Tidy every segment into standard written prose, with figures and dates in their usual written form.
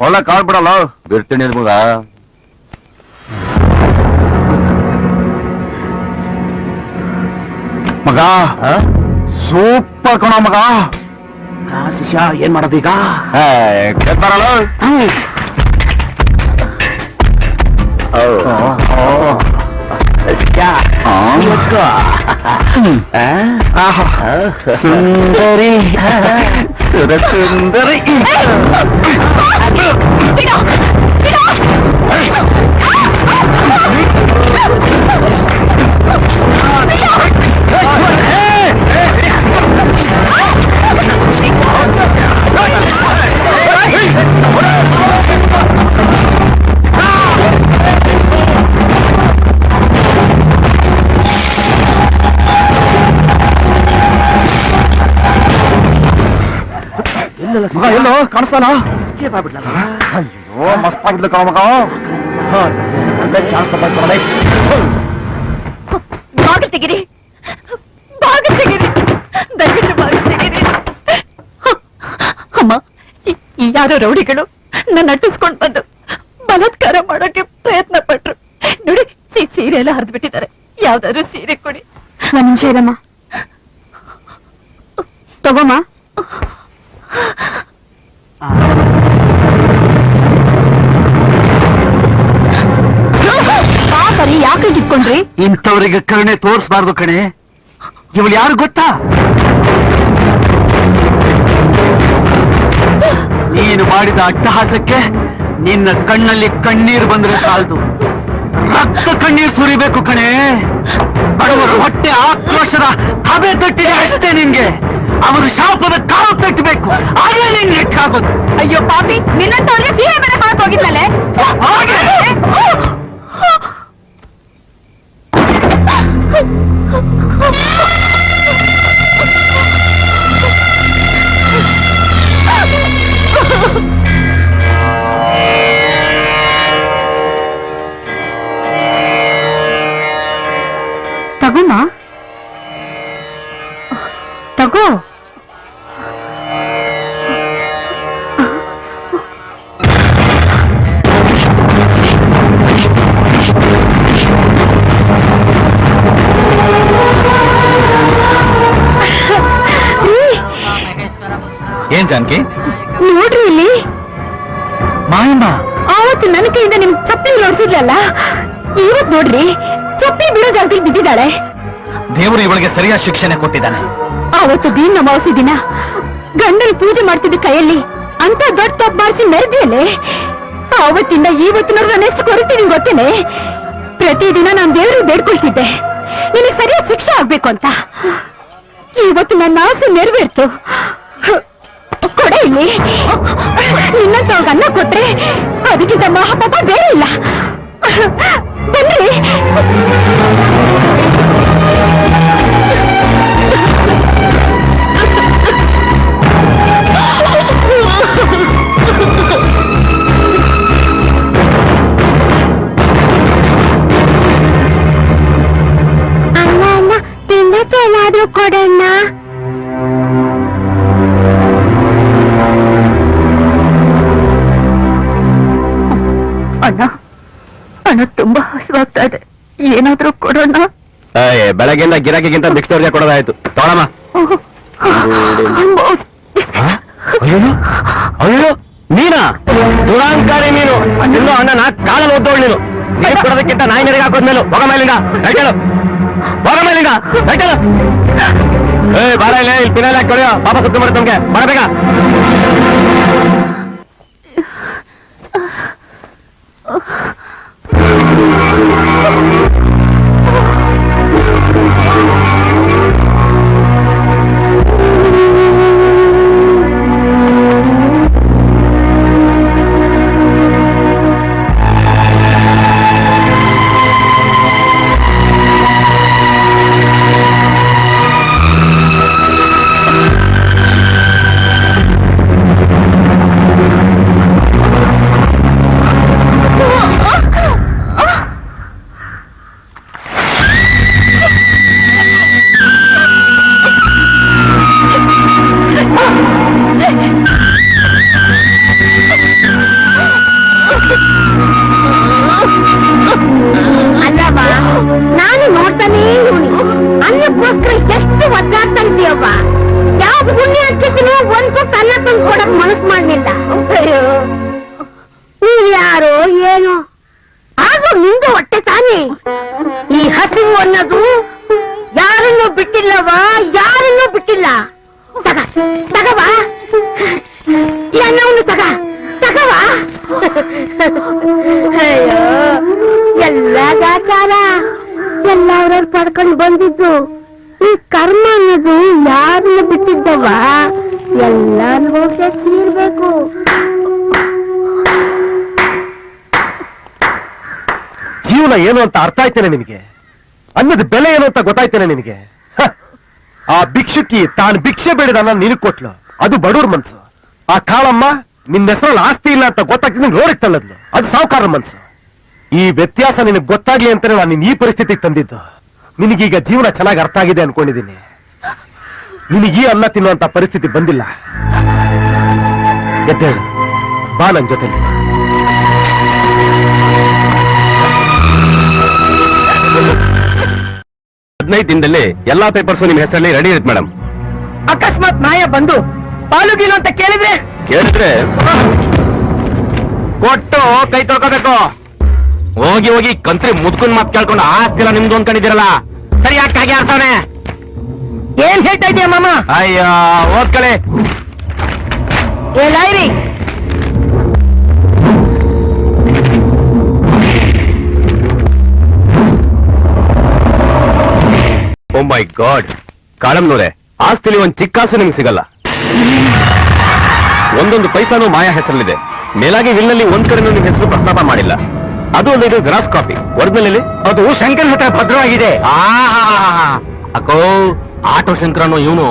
ಒಳ್ಳೆ ಕಾಲ್ ಬಿಡಲ್ಲ ಬಿಡ್ತೀನಿ ಮಗ. ಮಗ ಸೂಪರ್ ಕಣ ಮಗ. ಶಿಷ್ಯ ಏನ್ ಮಾಡೋದೀಗ? ಕೇಳ್ತಾರಲ್ಲ ಸುಂದರಿ ಸುರಸುಂದರಿ. ಮಗ ಎಲ್ಲೋ ಕಾಣಿಸ್ತಾನ? ಅಯ್ಯೋ ಮಸ್ತ್ ಆಗಿದ್ಲು ಕಣ ಮಗ. ಒಳ್ಳೆ ಚಾನ್ಸ್ ತಗೊಂಡ್ರೆ ಬಾಗಿಲು ತೆಗಿರಿ, ಬಾಗಿಲು ತೆಗಿರಿ, ದಯವಿಟ್ಟು ಬಾಗಿಲು ತೆಗಿರಿ. ಅಮ್ಮ, ಯಾರೋ ರೌಡಿಗಳು ನನ್ನ ಅಟ್ಟಿಸ್ಕೊಂಡು ಬಂದು ಬಲಾತ್ಕಾರ ಮಾಡೋಕೆ ಪ್ರಯತ್ನ ಪಟ್ರು ನೋಡಿ. ಸೀರೆ ಎಲ್ಲ ಹರಿದು ಬಿಟ್ಟಿದ್ದಾರೆ. ಯಾವ್ದಾದ್ರು ಸೀರೆ ಕೊಡಿ. ಒಂದ್ ನಿಮಿಷ ಇರಮ್ಮ, ತಗೋಮ್ಮ. ಸರಿ, ಯಾಕೆ ಇಟ್ಕೊಂಡ್ರಿ? ಇಂಥವ್ರಿಗೆ ಕರುಣೆ ತೋರಿಸಬಾರ್ದು ಕಣೆ. ಇವಳು ಯಾರು ಗೊತ್ತಾ? ನೀನು ಮಾಡಿದ ಅಟ್ಟಹಾಸಕ್ಕೆ ನಿನ್ನ ಕಣ್ಣಲ್ಲಿ ಕಣ್ಣೀರು ಬಂದ್ರೆ ಸಾಲದು, ರಕ್ತ ಕಣ್ಣೀರು ಸುರಿಬೇಕು ಕಣೆ. ಬಡವರು ಹೊಟ್ಟೆ ಆಕ್ರೋಶದ ಹಬೆ ತಟ್ಟಿದೆ ಅಷ್ಟೇ ನಿನ್ಗೆ. ಅವರು ಶಾಪದ ಕಾವು ತಟ್ಟಬೇಕು, ಹಾಗೆ ನೀನ್ ನೆಟ್ಟಾಗೋದು. ಅಯ್ಯೋ ಪಾಪಿ, ನಿನ್ನಂತವ್ರಿಗೆ ಸೀರೆ ಬೇರೆ ಹಾಕ್ ಹೋಗಿದ್ಮೇಲೆ ತಗೋಮ್ಮ, ತಗೋ. ಏನ್ ಜಾನಕಿ ನೋಡ್ರಿ ಇಲ್ಲಿ ಮಾಯಮ್ಮ. ಆವತ್ತು ನನ್ನ ಕೈಯಿಂದ ನಿಮ್ ಚಪ್ಪಲಿ ನೋಡ್ಸಿದ್ಲಲ್ಲ, ಇವತ್ ನೋಡ್ರಿ ಚಪ್ಪಲಿ ಬಿಡೋ ಜಾಗದಲ್ಲಿ ಬಿದ್ದಿದ್ದಾಳೆ. ದೇವರು ಇವಳಿಗೆ ಸರಿಯಾದ ಶಿಕ್ಷಣೆ ಕೊಟ್ಟಿದ್ದಾನೆ. ಆವತ್ತು ದೀನ ಅಮಾವಾಸ್ಯೆ ದಿನ ಗಂಡನ ಪೂಜೆ ಮಾಡ್ತಿದ್ದ ಕೈಯಲ್ಲಿ ಅಂತ ದೊಡ್ಡ ತಪ್ಪು ಮಾಡಿಸಿ ಮೆರೆದಿಯಲ್ಲೇ. ಆವತ್ತಿಂದ ಇವತ್ತಿನವ್ರು ನಾನು ಎಷ್ಟು ಕೊರತೀನಿ ಗೊತ್ತೇನೆ. ಪ್ರತಿದಿನ ನಾನು ದೇವರು ಬೇಡ್ಕೊಳ್ತಿದ್ದೆ ನಿನಗೆ ಸರಿಯಾದ ಶಿಕ್ಷೆ ಆಗ್ಬೇಕು ಅಂತ. ಇವತ್ತು ನನ್ನ ಆಸೆ ನೆರವೇರ್ತು. ಕೊಡೆ ಇಲ್ಲಿ. ನಿನ್ನಂತ ಅನ್ನ ಕೊಟ್ರೆ ಅದಕ್ಕಿಂತ ಮಹಾಪಾಪ ಬೇರೆ ಇಲ್ಲ. ಬನ್ನಿ. ಅಣ್ಣ ಅಣ್ಣ ತಿನ್ನಕ್ಕೆ ಏನಾದ್ರೂ ಕೊಡಣ್ಣ. ಅಣ್ಣ ಅಣ್ಣ ತುಂಬಾ ಹಸುವಾಗ್ತಾ ಇದೆ, ಏನಾದ್ರೂ ಕೊಡೋಣ. ಬೆಳಗ್ಗೆಯಿಂದ ಗಿರಾಕಿಗಿಂತ ಮಿಕ್ಸರ್ಗೆ ಕೊಡೋದಾಯ್ತು. ತೊಗೊಳಮ್ಮ. ಅಯ್ಯೋ ನೀನಾ ದುರಾಂಕಾರಿ ನೀನು. ಇನ್ನು ಅಣ್ಣನ ಕಾಲಲ್ಲಿ ಒದ್ದೋಳು ನೀನು. ನೀರು ಕೊಡೋದಕ್ಕಿಂತ ನಾಯಿ ನೆರೆಗೆ ಹಾಕೋದ್ಮೇಲೆ ಹೋಗ ಮೇಲಿಂದ ರೈಟಲು, ಹೋಗ ಮೇಲಿಂದ ರೈಟಲು. ಬಾರ ಇಲ್ಲ, ಇಲ್ಲಿ ಪಿನಾಲ್ ಹಾಕಿ ಕೊಡೋ. ಪಾಪ ಸುತ್ತ ಮಾಡುತ್ತೆ ನಮ್ಗೆ. ಬರಬೇಕ. ಅಯ್ಯವ್ವ ಯಾವ ಪುಣ್ಯ ಹಚ್ಚಿದ್ರು ಒಂದ್ ಸ್ವಲ್ಪ ಅನ್ನ ತಂದು ಕೊಡಕ್ ಮನಸ್ಸು ಮಾಡ್ಲಿಲ್ಲ. ಅಯ್ಯೋ ನೀವ್ ಯಾರೋ ಏನೋ ಆದ್ರೂ ನಿಂದು ಹೊಟ್ಟೆ ತಾನೇ. ಈ ಹಸಿವು ಅನ್ನೋದು ಯಾರನ್ನೂ ಬಿಟ್ಟಿಲ್ಲವ, ಯಾರನ್ನೂ ಬಿಟ್ಟಿಲ್ಲ. ತಗವಾ ಎಲ್ಲವನ್ನೂ ತಗವಾ. ಅಯ್ಯೋ ಎಲ್ಲ ಗಾಚಾರ ಎಲ್ಲ ಅವ್ರವ್ರು ಪಡ್ಕೊಂಡು ಬಂದಿದ್ದು. ಈ ಕರ್ಮ ಅನ್ನೋದು ಯಾರನ್ನ ಬಿಟ್ಟಿದ್ದವ, ಎಲ್ಲ ಅನುಭವಿಸೇ ತೀರ್ಬೇಕು. ಜೀವನ ಏನು ಅಂತ ಅರ್ಥ ಆಯ್ತೇನೆ ನಿನಗೆ? ಅನ್ನದ ಬೆಲೆ ಏನು ಅಂತ ಗೊತ್ತಾಯ್ತೇನೆ ನಿನಗೆ? ಆ ಭಿಕ್ಷುಕಿ ತಾನು ಭಿಕ್ಷೆ ಬೇಡಿದ ಅನ್ನ ನಿನಗ್ ಕೊಟ್ಲು, ಅದು ಬಡವ್ರ ಮನ್ಸು. ಆ ಕಾಳಮ್ಮ ನಿನ್ನ ಹೆಸರಲ್ಲಿ ಆಸ್ತಿ ಇಲ್ಲ ಅಂತ ಗೊತ್ತಾಗ್ತಿದ್ದ ರೋಡಿಗೆ ತಳ್ಳದ್ಲು, ಅದು ಸಾವುಕಾರ ಮನ್ಸು. ಈ ವ್ಯತ್ಯಾಸ ನಿನಗೆ ಗೊತ್ತಾಗ್ಲಿ ಅಂತಾನೆ ನಾನು ನಿನ್ನ ಈ ಪರಿಸ್ಥಿತಿಗೆ ತಂದಿದ್ದು. ನಿನಗೀಗ ಜೀವನ ಚೆನ್ನಾಗಿ ಅರ್ಥ ಆಗಿದೆ ಅನ್ಕೊಂಡಿದ್ದೀನಿ. ನಿನಗೀ ಅನ್ನ ತಿನ್ನುವಂತ ಪರಿಸ್ಥಿತಿ ಬಂದಿಲ್ಲ. ಎದ್ದೇಳು, ಬಾ ನನ್ ಜೊತೆಲಿ. 15 ದಿನದಲ್ಲಿ ಎಲ್ಲಾ ಪೇಪರ್ಸ್ ನಿಮ್ ಹೆಸರಲ್ಲಿ ರೆಡಿ ಇರುತ್ತೆ ಮೇಡಮ್. ಅಕಸ್ಮಾತ್ ಮಾಯ ಬಂದು ಪಾಲುಗಿಲ್ಲ ಅಂತ ಕೇಳಿದ್ರೆ ಕೊಟ್ಟು ಕೈ ತೊಳ್ಕೋಬೇಕು. ಹೋಗಿ ಹೋಗಿ ಕಂತ್ರಿ ಮುದ್ಕೊಂಡ್ ಮಾತ್ ಕೇಳ್ಕೊಂಡು ಆಸ್ತಿ ಎಲ್ಲ ನಿಮ್ದು ಅನ್ಕೊಂಡಿದ್ದೀರಲ್ಲ, ಸರಿಯಾಗಿ ಕಾಗೆ ಆಡ್ತಾನೆ. ಏನ್ ಹೇಳ್ತಾ ಇದೀಯ ಮಾಮ? ಅಯ್ಯ ಓದ್ಕಳೆ. ಏ ಲಾಯ್ರಿ, ಓ ಮೈ ಗಾಡ್, ಕಾಳಮ್ನೂರೇ, ಆಸ್ತಿಲಿ ಒಂದ್ ಚಿಕ್ಕ ಕಾಸು ನಿಮ್ಗೆ ಸಿಗಲ್ಲ. ಒಂದೊಂದು ಪೈಸಾನು ಮಾಯಾ ಹೆಸರಲ್ಲಿದೆ. ಮೇಲಾಗಿ ವಿಲ್ನಲ್ಲಿ ಒಂದ್ ಕಡೆ ನಿಮ್ ಹೆಸರು ಪ್ರಸ್ತಾಪ ಮಾಡಿಲ್ಲ. ಅದು ಒಂದು ಇದು ಜೆರಾಕ್ಸ್ ಕಾಪಿ. ಒರಿಜಿನಲ್ ಅದು ಶಂಕರ್ ಹತ್ರ ಭದ್ರವಾಗಿದೆ. ಅಕ್ಕೋ, ಆಟೋ ಶಂಕರನು ಇವನು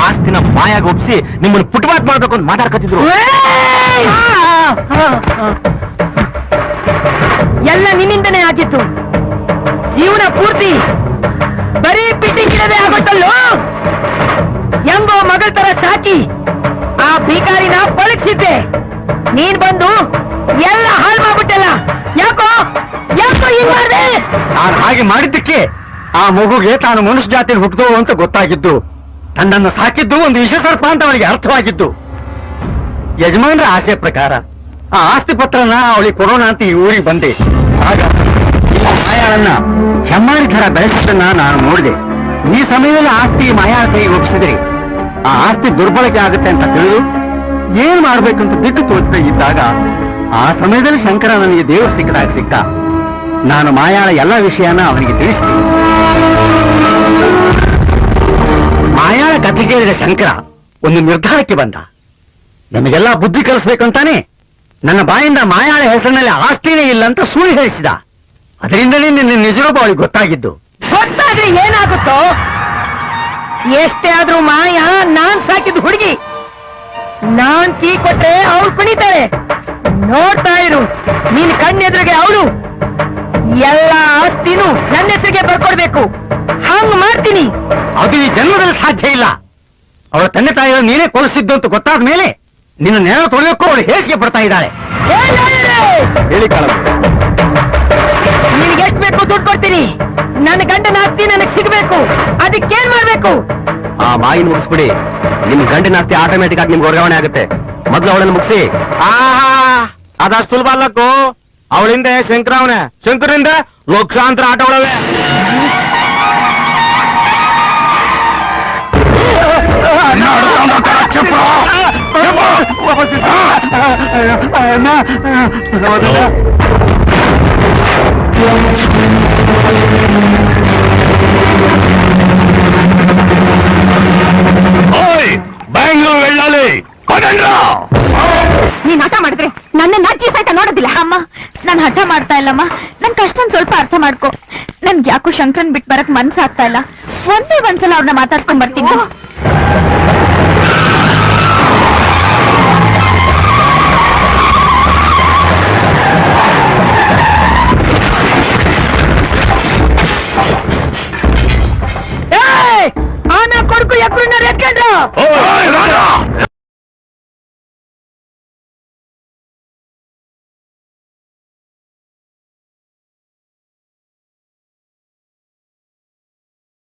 ಆಸ್ತಿನ ಮಾಯಾಗ ಒಪ್ಸಿ ನಿಮ್ಮನ್ನು ಪುಟ್ಬಾಟ್ ಮಾಡ್ಬೇಕು ಅಂತ ಮಾತಾಡ್ಕತ್ತಿದ್ರು. ಎಲ್ಲ ನಿನ್ನಿಂದನೇ ಆಗಿತ್ತು. ಜೀವನ ಪೂರ್ತಿ ಬರೀ ಪಿಟಿಗಿಡದೆ ಆಗುತ್ತಲ್ಲೋ. ಎಂಬೋ ಮಗಳ ತರ ಸಾಕಿ ಆ ಭಿಕಾರಿನ ಪಳಗಿಸಿದ್ದೆ. ನೀನ್ ಬಂದು ಎಲ್ಲ ಹಾಳು ಮಾಡ್ಬಿಟ್ಟಲ್ಲ. ಯಾಕೋ ಹಿಂಗ್ ಮಾಡ್ದೆ? ನಾನು ಹಾಗೆ ಮಾಡಿದ್ದಕ್ಕೆ ಆ ಮಗುಗೆ ತಾನು ಮನುಷ್ಯ ಜಾತಿಯಲ್ಲಿ ಹುಟ್ಟಿದೋ ಅಂತ ಗೊತ್ತಾಗಿದ್ದು, ತನ್ನನ್ನು ಸಾಕಿದ್ದು ಒಂದು ವಿಷಸರ್ಪ ಅಂತ ಅವಳಿಗೆ ಅರ್ಥವಾಗಿದ್ದು. ಯಜಮಾನ್ರ ಆಸೆ ಪ್ರಕಾರ ಆ ಆಸ್ತಿ ಪತ್ರನ ಅವಳಿಗೆ ಕೊಡೋಣ ಅಂತ ಈ ಊರಿಗೆ ಬಂದೆ. ಆಗ ಈ ಮಾಯಾಳನ್ನ ಹೆಮ್ಮಾರಿ ಥರ ಬೆಳೆಸಿದ್ದನ್ನ ನಾನು ನೋಡಿದೆ. ಈ ಸಮಯದಲ್ಲಿ ಆಸ್ತಿ ಮಾಯಾಳ ಕೈಗೆ ಒಪ್ಪಿಸಿದ್ರಿ ಆ ಆಸ್ತಿ ದುರ್ಬಳಕೆ ಆಗುತ್ತೆ ಅಂತ ತಿಳಿದು ಏನ್ ಮಾಡ್ಬೇಕಂತ ದಿಕ್ಕು ತೋಚದೆ ಇದ್ದಾಗ ಆ ಸಮಯದಲ್ಲಿ ಶಂಕರ ನನಗೆ ದೇವರು ಸಿಕ್ಕದಾಗ ಸಿಕ್ಕ. ನಾನು ಮಾಯಾಳ ಎಲ್ಲ ವಿಷಯನ ಅವನಿಗೆ ತಿಳಿಸಿದೆ. ಮಾಯಾಳ ಕಥೆ ಕೇಳಿದ ಶಂಕರ ಒಂದು ನಿರ್ಧಾರಕ್ಕೆ ಬಂದ. ನಮಗೆಲ್ಲ ಬುದ್ಧಿ ಕಲಿಸ್ಬೇಕಂತಾನೆ ನನ್ನ ಬಾಯಿಂದ ಮಾಯಾಳ ಹೆಸರಿನಲ್ಲಿ ಆಸ್ತಿನೇ ಇಲ್ಲ ಅಂತ ಸುಳ್ಳು ಹೇಳಿಸಿದ. ಅದರಿಂದಲೇ ನಿನ್ನ ನಿಜರೂಪ ಅವಳಿಗೆ ಗೊತ್ತಾಗಿದ್ದು. ಗೊತ್ತಾದ್ರೆ ಏನಾಗುತ್ತೋ? ಎಷ್ಟೇ ಆದ್ರೂ ಮಾಯ ನಾನ್ ಸಾಕಿದ್ದು ಹುಡುಗಿ. ನಾನ್ ಕೀ ಕೊಟ್ರೆ ಅವಳು ಕುಣಿತಾಳೆ. ನೋಡ್ತಾ ಇರು, ನೀನ್ ಕಣ್ಣೆದುರಿಗೆ ಅವಳು ಎಲ್ಲ ಆಸ್ತಿನೂ ನನ್ನ ಹೆಸರಿಗೆ ಬರ್ಕೊಡ್ಬೇಕು. ಹಂಗ್ ಮಾಡ್ತೀನಿ. ಅದು ಈ ಜನ್ಮದಲ್ಲಿ ಸಾಧ್ಯ ಇಲ್ಲ. ಅವಳ ತಂದೆ ತಾಯಿಗಳು ನೀನೇ ಕೊಲಿಸಿದ್ದು ಅಂತ ಗೊತ್ತಾದ ಮೇಲೆ ನಿನ್ನ ನೇರ ತೊಳೆಯೋಕ್ಕೂ ಅವಳು ಹೇಸಿಗೆ ಪಡ್ತಾ ಇದ್ದಾಳೆ. ಹೇಳಿ ಕಾಳ, ನಿನ್ಗೆ ಎಷ್ಟು ಬೇಕು ದುಡ್ಡು ಕೊಡ್ತೀನಿ. ನನ್ನ ಗಂಡನ ಆಸ್ತಿ ನನಗ್ ಸಿಗ್ಬೇಕು. ಅದಕ್ಕೇನ್ ಮಾಡ್ಬೇಕು? ಆ ಮಾಯಿನ ಮುಗಿಸ್ಬಿಡಿ. ನಿಮ್ ಗಂಡಿನ ಆಸ್ತಿ ಆಟೋಮೆಟಿಕ್ ಆಗಿ ನಿಮ್ಗೆ ವರ್ಗಾವಣೆ ಆಗುತ್ತೆ. ಮೊದ್ಲು ಅವಳನ್ನು ಮುಗಿಸಿ. ಅದಷ್ಟು ಸುಲಭ ಅಲ್ಲಕ್ಕೂ. ಅವಳಿಂದ ಶಂಕರವನೇ, ಶಂಕರಿಂದ ಲಕ್ಷಾಂತರ ಆಟೋಗಳವೆ. ಬೆಂಗಳೂರು వెళ్ళాలి. ನೀನ್ ಹಠ ಮಾಡಿದ್ರೆ ನನ್ನ ನಾಚಿ ಸಹಿತ ನೋಡೋದಿಲ್ಲ. ಅಮ್ಮ, ನಾನ್ ಹಠ ಮಾಡ್ತಾ ಇಲ್ಲಮ್ಮ. ನನ್ ಕಷ್ಟ ಸ್ವಲ್ಪ ಅರ್ಥ ಮಾಡ್ಕೊ. ನನ್ಗೆ ಯಾಕೋ ಶಂಕರನ್ ಬಿಟ್ ಬರಕ್ ಮನ್ಸಾಗ್ತಾ ಇಲ್ಲ. ಒಂದೇ ಒಂದ್ಸಲ ಅವ್ರನ್ನ ಮಾತಾಡ್ಕೊಂಡ್ ಬರ್ತೀನಿ.